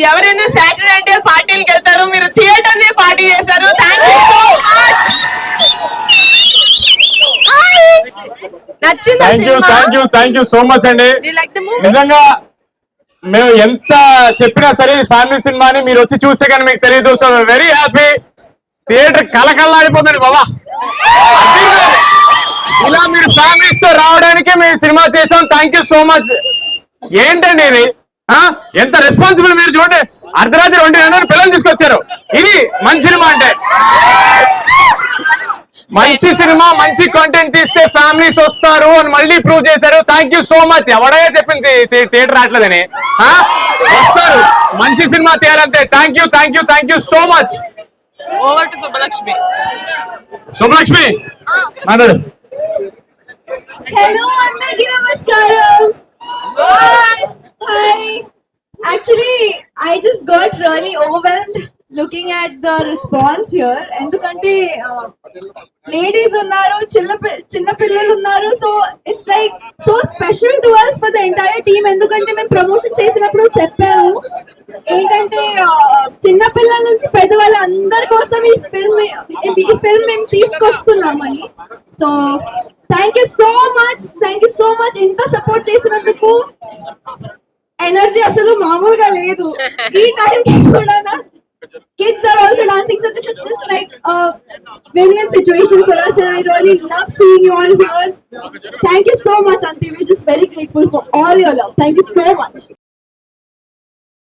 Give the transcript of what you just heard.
ఎవరైనా సాటర్డే అంటే పార్టీలకు వెళ్తారు, మీరు థియేటర్ నే పార్టీ చేశారు. Thank you so much. నచ్చింది. థ్యాంక్ యూ సో మచ్ అండి. నిజంగా మేము ఎంత చెప్పినా సరే ఫ్యామిలీ సినిమాని మీరు వచ్చి చూస్తే కానీ మీకు తెలియదు. So very happy. థియేటర్ కలకల్లాడిపోతుంది బాబా. ఇలా మీరు ఫ్యామిలీస్ తో రావడానికి మేము సినిమా చేసాం. Thank you so much. ఏంటండి ఇది? ఎంత రెస్పాన్సిబుల్ మీరు చూడండి. అర్ధరాత్రి 2 గంటల పిల్లలు తీసుకొచ్చారు. ఇది మంచి సినిమా అంటే. మంచి సినిమా, మంచి కంటెంట్ తీస్తే ఫ్యామిలీస్ వస్తారు అని మళ్ళీ ప్రూవ్ చేశారు. Thank you so much. ఎవడైనా చెప్పింది థియేటర్ రావట్లేదని. వస్తారు, మంచి సినిమా తీయాలంటే. Thank you so much. Over to Subhalakshmi. Subhalakshmi మాట్లాడు. హలో అందరికీ నమస్కారం. Hi. Actually, I just got really overwhelmed looking at the response here. ఎందుకంటే లేడీస్ ఉన్నారు, చిన్న పిల్లలు ఉన్నారు. So it's like so special to us for the entire team. ఎందుకంటే మేము ప్రమోషన్ చేసినప్పుడు చెప్పాము ఏంటంటే చిన్న పిల్లల నుంచి పెద్దవాళ్ళ అందరి కోసం ఈ ఫిల్మ్ మేము తీసుకొస్తున్నామని. So thank you so much ఇంత సపోర్ట్ చేసినందుకు. ఎనర్జీ అసలు మామూలుగా లేదు ఈ టైంకి కూడా. Kids are also dancing, so this is just like a win-win situation for us, and I really love seeing you all here. Thank you so much, Auntie. We're just very grateful for all your love. Thank you so much.